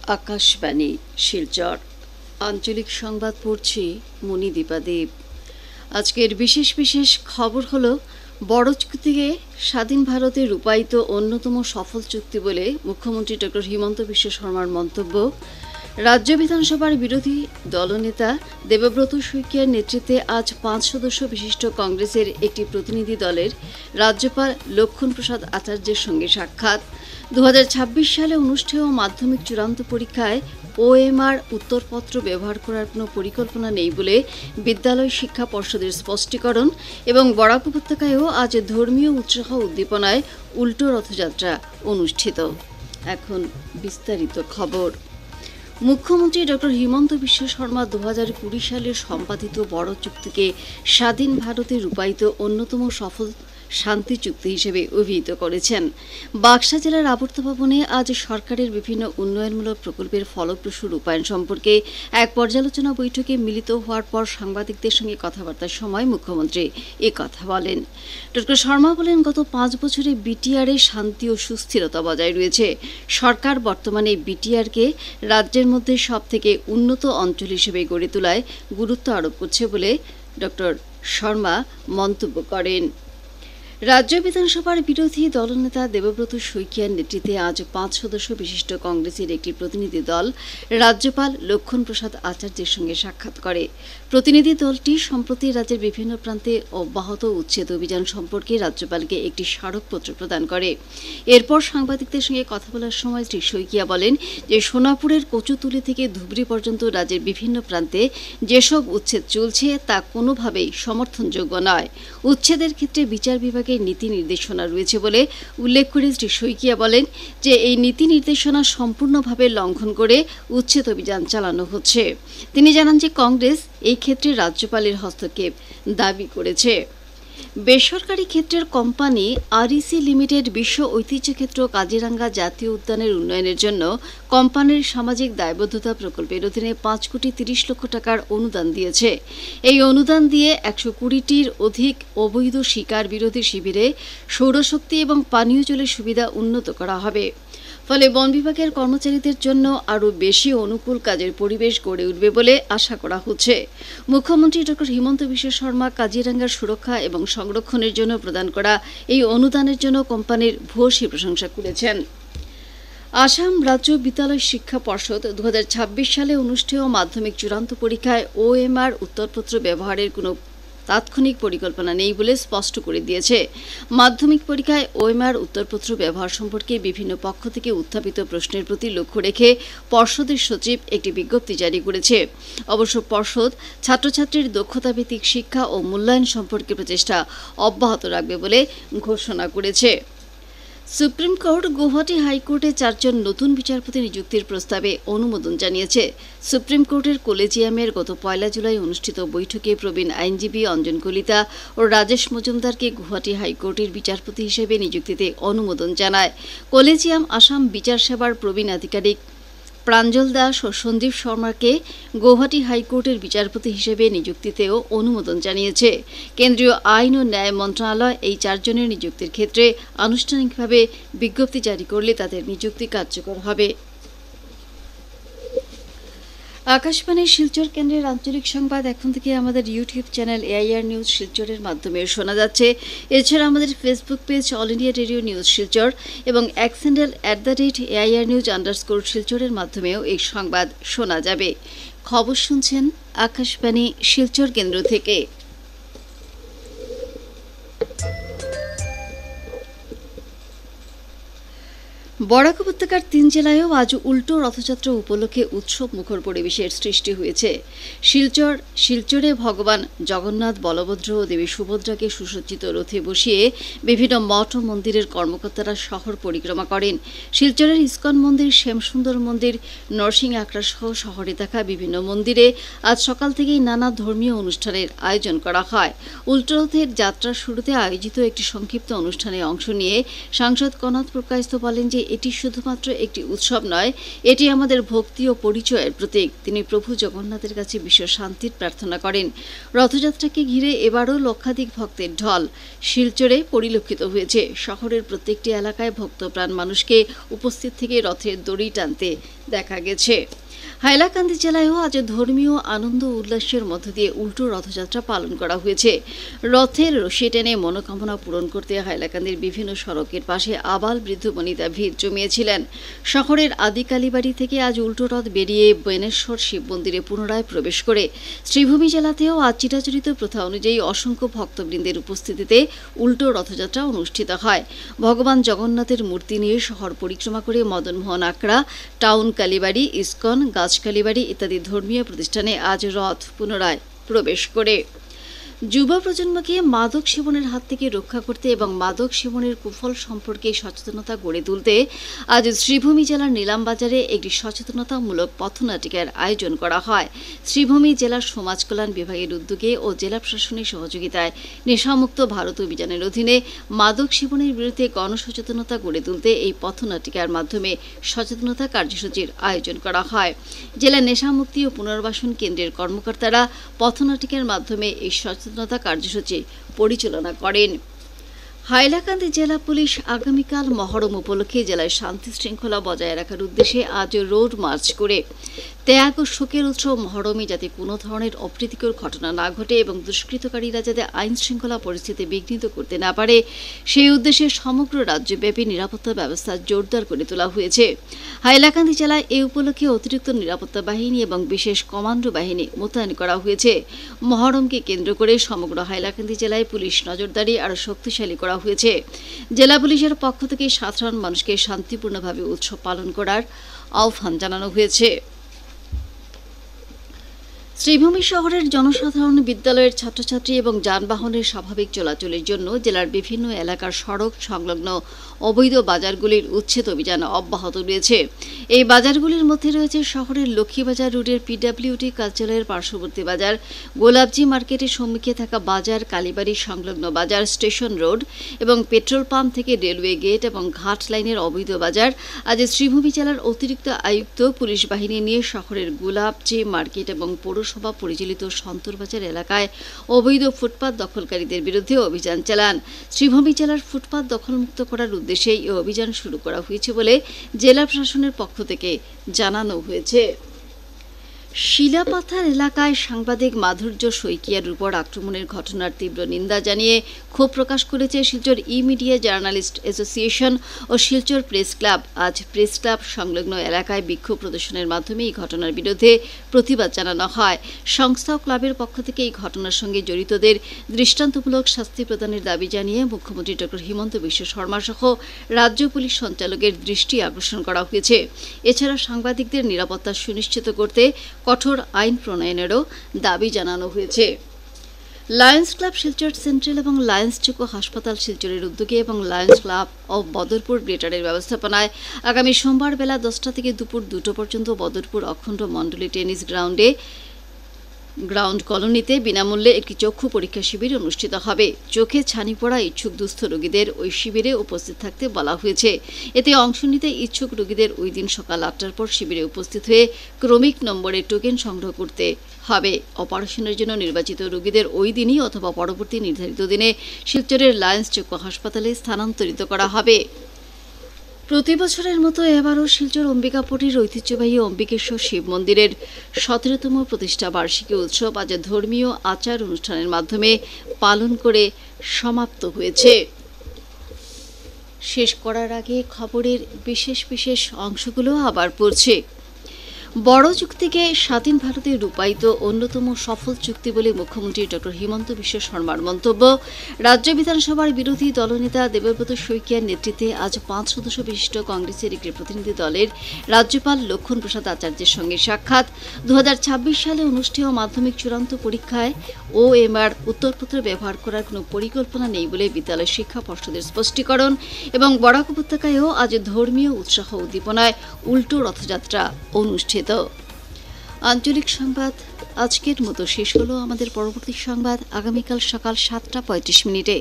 আকাশবাণী শিলচর আঞ্চলিক সংবাদ পড়ছি মণিদীপা দেব। আজকের বিশেষ খবর হলো বড় চুক্তিকে স্বাধীন ভারতে রূপায়িত অন্যতম সফল চুক্তি বলে মুখ্যমন্ত্রী ডক্টর হিমন্ত বিশ্ব শর্মার মন্তব্য। রাজ্য বিধানসভার বিরোধী দলনেতা দেবব্রত শইকীয়ার নেতৃত্বে আজ ৫ সদস্য বিশিষ্ট কংগ্রেসের একটি প্রতিনিধি দলের রাজ্যপাল লক্ষ্মণ প্রসাদ আচার্যের সঙ্গে সাক্ষাৎ। ২০২৬ সালে অনুষ্ঠেয় মাধ্যমিক চূড়ান্ত পরীক্ষায় ওএমআর উত্তরপত্র ব্যবহার করার কোনো পরিকল্পনা নেই বলে বিদ্যালয় শিক্ষা পর্ষদের স্পষ্টীকরণ। এবং বরাক উপত্যকায়ও আজ ধর্মীয় উৎসাহ উদ্দীপনায় উল্টো রথযাত্রা অনুষ্ঠিত। এখন বিস্তারিত খবর। মুখ্যমন্ত্রী ডক্টর হিমন্ত বিশ্ব শর্মা ২০২০ সালের সম্পাদিত বড় চুক্তিকে স্বাধীন ভারতে রূপায়িত অন্যতম সফল শান্তি চুক্তি হিসেবে অভিহিত করেছেন। বাক্সা জেলার আবর্ত ভবনে আজ সরকারের বিভিন্ন উন্নয়নমূলক প্রকল্পের ফলপ্রসূ রূপায়ণ সম্পর্কে এক পর্যালোচনা বৈঠকে মিলিত হওয়ার পর সাংবাদিকদের সঙ্গে কথাবার্তার সময় মুখ্যমন্ত্রী কথা বলেন। ডক্টর শর্মা বলেন, গত ৫ বছরে বিটিআরে শান্তি ও সুস্থিরতা বজায় রয়েছে। সরকার বর্তমানে বিটিআরকে রাজ্যের মধ্যে সবথেকে উন্নত অঞ্চল হিসেবে গড়ে তোলায় গুরুত্ব আরোপ করছে বলে ডক্টর শর্মা মন্তব্য করেন। রাজ্য বিধানসভার বিরোধী দলনেতা দেবব্রত শইকীয়ার নেতৃত্বে আজ ৫ সদস্য বিশিষ্ট কংগ্রেসের একটি প্রতিনিধি দল রাজ্যপাল লক্ষ্মণ প্রসাদ আচার্যের সঙ্গে সাক্ষাৎ করে। প্রতিনিধি দলটি সম্প্রতি রাজ্যের বিভিন্ন প্রান্তে অব্যাহত উচ্ছেদ অভিযান সম্পর্কে রাজ্যপালকে একটি স্মারকপত্র প্রদান করে। এরপর সাংবাদিকদের সঙ্গে কথা বলার সময় শ্রী শইকীয়া বলেন যে সোনাপুরের কচুতুলি থেকে ধুবড়ী পর্যন্ত রাজ্যের বিভিন্ন প্রান্তে যেসব উচ্ছেদ চলছে তা কোনোভাবেই সমর্থনযোগ্য নয়। উচ্ছেদের ক্ষেত্রে বিচার বিভাগের নীতি নির্দেশনা রয়েছে বলে উল্লেখ করে শ্রী শইকীয়া বলেন যে এই নীতি নির্দেশনা সম্পূর্ণভাবে লঙ্ঘন করে উচ্ছেদ অভিযান চালানো হচ্ছে। তিনি জানান যে কংগ্রেস এই ক্ষেত্রে রাজ্যপালের হস্তক্ষেপ দাবি করেছে। বেসরকারি ক্ষেত্রের কোম্পানি আরইসি লিমিটেড বিশ্ব ঐতিহ্যক্ষেত্র কাজিরাঙ্গা জাতীয় উদ্যানের উন্নয়নের জন্য কোম্পানির সামাজিক দায়বদ্ধতা প্রকল্পের অধীনে ৫ কোটি ৩০ লক্ষ টাকার অনুদান দিয়েছে। এই অনুদান দিয়ে ১২০টির অধিক অবৈধ শিকার বিরোধী শিবিরে সৌরশক্তি এবং পানীয় জলের সুবিধা উন্নত করা হবে। ফলে বন বিভাগের কর্মচারীদের জন্য আরও বেশি অনুকূল কাজের পরিবেশ গড়ে উঠবে বলে আশা করা হচ্ছে। মুখ্যমন্ত্রী ডক্টর হিমন্ত বিশ্ব শর্মা কাজিরাঙ্গার সুরক্ষা এবং সংরক্ষণের জন্য প্রদান করা এই অনুদানের জন্য কোম্পানির ভূয়সী প্রশংসা করেছেন। আসাম রাজ্য বিদ্যালয় শিক্ষা পর্ষদ ২০২৬ সালে অনুষ্ঠেয় মাধ্যমিক চূড়ান্ত পরীক্ষায় ওএমআর উত্তরপত্র ব্যবহারের কোনো তাৎক্ষণিক পরিকল্পনা নেই বলে স্পষ্ট করে দিয়েছে। মাধ্যমিক পরীক্ষায় ওএমআর উত্তরপত্র ব্যবহার সম্পর্কে বিভিন্ন পক্ষ থেকে উত্থাপিত প্রশ্নের প্রতি লক্ষ্য রেখে পর্ষদের সচিব একটি বিজ্ঞপ্তি জারি করেছে। অবশ্য পর্ষদ ছাত্রছাত্রীর দক্ষতাভিত্তিক শিক্ষা ও মূল্যায়ন সম্পর্কে প্রচেষ্টা অব্যাহত রাখবে বলে ঘোষণা করেছে। সুপ্রিম কোর্ট গৌহাটি হাইকোর্টে ৪ জন নতুন বিচারপতি নিযুক্তির প্রস্তাবে অনুমোদন জানিয়েছে। সুপ্রিম কোর্টের কলেজিয়ামের গত ১ জুলাই অনুষ্ঠিত বৈঠকে প্রবীণ আইনজীবী অঞ্জন কলিতা ও রাজেশ মজুমদারকে গৌহাটি হাইকোর্টের বিচারপতি হিসেবে নিযুক্তিতে অনুমোদন জানায়। কলেজিয়াম আসাম বিচার সেবার প্রবীণ আধিকারিক প্রাঞ্জল দাস ও সঞ্জীব শর্মাকে গৌহাটি হাইকোর্টের বিচারপতি হিসেবে নিযুক্তিতেও অনুমোদন জানিয়েছে। কেন্দ্রীয় আইন ও ন্যায় মন্ত্রণালয় এই ৪ জনের নিযুক্তির ক্ষেত্রে আনুষ্ঠানিকভাবে বিজ্ঞপ্তি জারি করলে তাদের নিযুক্তি কার্যকর হবে। আকাশবাণী শিলচর কেন্দ্রের আঞ্চলিক সংবাদ এখন থেকে আমাদের ইউটিউব চ্যানেল এআইআর নিউজ শিলচরের মাধ্যমে শোনা যাচ্ছে। এছাড়া আমাদের Facebook page all India radio news Silchar এবং এক্স হ্যান্ডেল @AIR News_ শিলচরের মাধ্যমেও এই সংবাদ শোনা যাবে। খবর শুনছেন আকাশবাণী শিলচর কেন্দ্র থেকে। বরাক উপত্যকার ৩ জেলায়ও আজ উল্টো রথযাত্রা উপলক্ষে উৎসব মুখর পরিবেশের সৃষ্টি হয়েছে। শিলচরে ভগবান জগন্নাথ, বলভদ্র ও দেবী সুভদ্রাকে সুসজ্জিত রথে বসিয়ে বিভিন্ন মঠ ও মন্দিরের কর্মকর্তারা শহর পরিক্রমা করেন। শিলচরের ইস্কন মন্দির, শ্যামসুন্দর মন্দির, নরসিং আখড়া সহ শহরে থাকা বিভিন্ন মন্দিরে আজ সকাল থেকেই নানা ধর্মীয় অনুষ্ঠানের আয়োজন করা হয়। উল্টো রথের যাত্রার শুরুতে আয়োজিত একটি সংক্ষিপ্ত অনুষ্ঠানে অংশ নিয়ে সাংসদ কনাথ পুরকায়স্থ বলেন যে এটি শুধুমাত্র একটি উৎসব নয়, এটি আমাদের ভক্তি ও পরিচয়ের প্রতীক। তিনি প্রভু জগন্নাথের কাছে বিশ্ব শান্তির প্রার্থনা করেন। রথযাত্রাকে ঘিরে এবারও লক্ষাধিক ভক্তের ঢল শিলচরে পরিলক্ষিত হয়েছে। শহরের প্রত্যেকটি এলাকায় ভক্তপ্রাণ মানুষকে উপস্থিত থেকে রথের দড়ি টানতে দেখা গেছে। হাইলাকান্দি জেলায়ও আজ ধর্মীয় আনন্দ উল্লাসের মধ্য দিয়ে উল্টো রথযাত্রা পালন করা হয়েছে। রথের রশি টেনে মনোকামনা পূরণ করতে হাইলাকান্দির বিভিন্ন সড়কের পাশে আবাল বৃদ্ধ বনিতা ভিড় জমিয়েছিলেন। শহরের আদিকালীবাড়ি থেকে আজ উল্টো রথ বেরিয়ে বেনেশ্বর শিব মন্দিরে পুনরায় প্রবেশ করে শ্রীভূমি জেলাতেও আজ চিরাচরিত প্রথা অনুযায়ী অসংখ্য ভক্তবৃন্দের উপস্থিতিতে উল্টো রথযাত্রা অনুষ্ঠিত হয়। ভগবান জগন্নাথের মূর্তি নিয়ে শহর পরিক্রমা করে মদনমোহন আখড়া, টাউন কালীবাড়ি, ইস্কন, গাছকালীবাড়ি ইত্যাদি ধর্মীয় প্রতিষ্ঠানে আজ রথ পুনরায় প্রবেশ করে। যুব প্রজন্মকে মাদক সেবনের হাত থেকে রক্ষা করতে এবং মাদক সেবনের কুফল সম্পর্কে সচেতনতা গড়ে তুলতে আজ শ্রীভূমি জেলার নিলামবাজারে একটি সচেতনতামূলক পথনাটিকার আয়োজন করা হয়। শ্রীভূমি জেলার সমাজ কল্যাণ বিভাগের উদ্যোগে ও জেলা প্রশাসনের সহযোগিতায় নেশামুক্ত ভারত অভিযানের অধীনে মাদক সেবনের বিরুদ্ধে গণসচেতনতা গড়ে তুলতে এই পথনাটিকার মাধ্যমে সচেতনতা কার্যসূচির আয়োজন করা হয়। জেলা নেশামুক্তি ও পুনর্বাসন কেন্দ্রের কর্মকর্তারা পথনাটিকার মাধ্যমে এই সচেতনতা কার্যসূচি পরিচালনা করেন। হাইলাকান্দি জেলা পুলিশ আগামীকাল মহরম উপলক্ষে জেলায় শান্তি শৃঙ্খলা বজায় রাখার উদ্দেশ্যে আজ রোড মার্চ করে ত্যাগ ও শোকের উৎসব মহরমে যাতে কোনো ধরনের অপ্রীতিকর ঘটনা না ঘটে এবং দুষ্কৃতকারীরা যাতে আইন শৃঙ্খলা পরিস্থিতি বিঘ্নিত করতে না পারে সেই উদ্দেশ্যে সমগ্র রাজ্যব্যাপী নিরাপত্তা ব্যবস্থা জোরদার করে তোলা হয়েছে। হাইলাকান্দি জেলায় এ উপলক্ষে অতিরিক্ত নিরাপত্তা বাহিনী এবং বিশেষ কমান্ডো বাহিনী মোতায়েন করা হয়েছে। মহরমকে কেন্দ্র করে সমগ্র হাইলাকান্দি জেলায় পুলিশ নজরদারি আরও শক্তিশালী করা হয়েছে। জেলা পুলিশের পক্ষ থেকে সাধারণ মানুষকে শান্তিপূর্ণভাবে উৎসব পালন করার আহ্বান জানানো হয়েছে। শ্রীভূমি শহরের জনসাধারণ, বিদ্যালয়ের ছাত্রছাত্রী এবং যানবাহনের স্বাভাবিক চলাচলের জন্য জেলার বিভিন্ন এলাকার সড়ক সংলগ্ন অবৈধ বাজারগুলির উচ্ছেদ অভিযান অব্যাহত রয়েছে। এই বাজারগুলির মধ্যে রয়েছে শহরের লক্ষ্মীবাজার রোডের পিডব্লিউটি কালচারের পার্শ্ববর্তী বাজার, গোলাপজি মার্কেটের সম্মুখে থাকা বাজার, কালীবাড়ি সংলগ্ন বাজার, স্টেশন রোড এবং পেট্রোল পাম্প থেকে রেলওয়ে গেট এবং ঘাট লাইনের অবৈধ বাজার। আজ শ্রীভূমি জেলার অতিরিক্ত আয়ুক্ত পুলিশ বাহিনী নিয়ে শহরের গোলাপজি মার্কেট এবং পৌরসভা পরিচালিত সন্তরবাজার এলাকায় অবৈধ ফুটপাত দখলকারীদের বিরুদ্ধে অভিযান চালান। শ্রীভূমি জেলার ফুটপাত দখলমুক্ত করার উদ্দেশ্যে এই অভিযান শুরু করা হয়েছে বলে জেলা প্রশাসনের পক্ষ থেকে জানানো হয়েছে। শিলাপাথার এলাকায় সাংবাদিক মাধুর্য শইকিয়ার উপর আক্রমণের ঘটনার তীব্র নিন্দা জানিয়ে ক্ষোভ প্রকাশ করেছে শিলচর ই-মিডিয়া জার্নালিস্ট অ্যাসোসিয়েশন ও শিলচর প্রেস ক্লাব। আজ প্রেস ক্লাব সংলগ্ন এলাকায় বিক্ষোভ প্রদর্শনের মাধ্যমে এই ঘটনার বিরুদ্ধে প্রতিবাদ জানানো হয়। সংস্থা ও ক্লাবের পক্ষ থেকে এই ঘটনার সঙ্গে জড়িতদের দৃষ্টান্তমূলক শাস্তি প্রদানের দাবি জানিয়ে মুখ্যমন্ত্রী ডক্টর হিমন্ত বিশ্ব শর্মা সহ রাজ্য পুলিশ সঞ্চালকের দৃষ্টি আকর্ষণ করা হয়েছে। এছাড়া সাংবাদিকদের নিরাপত্তা সুনিশ্চিত করতে কঠোর আইন প্রণয়নেরও দাবি জানানো হয়েছে। লায়ন্স ক্লাব শিলচর সেন্ট্রাল এবং লায়ন্স চোকো হাসপাতাল শিলচরের উদ্যোগে এবং লায়ন্স ক্লাব অব বদরপুর গ্রেটারের ব্যবস্থাপনায় আগামী সোমবার বেলা 10টা থেকে দুপুর 2টো পর্যন্ত বদরপুর অখণ্ড মণ্ডলী টেনিস গ্রাউন্ড কলোনিতে বিনামূল্যে একটি চক্ষু পরীক্ষা শিবির অনুষ্ঠিত হবে। চোখে ছানি পড়া ইচ্ছুক দুস্থ রোগীদের ওই শিবিরে উপস্থিত থাকতে বলা হয়েছে। এতে অংশ নিতে ইচ্ছুক রোগীদের ওই দিন সকাল 8টার পর শিবিরে উপস্থিত হয়ে ক্রমিক নম্বরে টোকেন সংগ্রহ করতে হবে। অপারেশনের জন্য নির্বাচিত রোগীদের ওই দিনই অথবা পরবর্তী নির্ধারিত দিনে শিলচরের লায়ন্স চক্ষু হাসপাতালে স্থানান্তরিত করা হবে। প্রতি বছরের মতো এবারও শিলচর অম্বিকাপট্টির ঐতিহ্যবাহী অম্বিকেশ্বর শিব মন্দিরের 17তম প্রতিষ্ঠা বার্ষিকী উৎসব আজ ধর্মীয় আচার অনুষ্ঠানের মাধ্যমে পালন করে সমাপ্ত হয়েছে। শেষ করার আগে খবরের বিশেষ অংশগুলো আবার পড়ছে। বড় চুক্তিকে স্বাধীন ভারতে রূপায়িত অন্যতম সফল চুক্তি বলে মুখ্যমন্ত্রী ডক্টর হিমন্ত বিশ্ব শর্মার মন্তব্য। রাজ্য বিধানসভার বিরোধী দলনেতা দেবব্রত শইকিয়ার নেতৃত্বে আজ 5 সদস্য বিশিষ্ট কংগ্রেসের একটি প্রতিনিধি দলের রাজ্যপাল লক্ষণ প্রসাদ আচার্যের সঙ্গে সাক্ষাৎ। 2026 সালে অনুষ্ঠেয় মাধ্যমিক চূড়ান্ত পরীক্ষায় OMR উত্তরপত্র ব্যবহার করার কোনো পরিকল্পনা নেই বলে বিদ্যালয় শিক্ষা পর্ষদের স্পষ্টীকরণ। এবং বরাক উপত্যকায়ও আজ ধর্মীয় উৎসাহ উদ্দীপনায় উল্টো রথযাত্রা অনুষ্ঠিত। আঞ্চলিক সংবাদ আজকের মতো শেষ হলো। আমাদের পরবর্তী সংবাদ আগামীকাল সকাল 7টা 35 মিনিটে।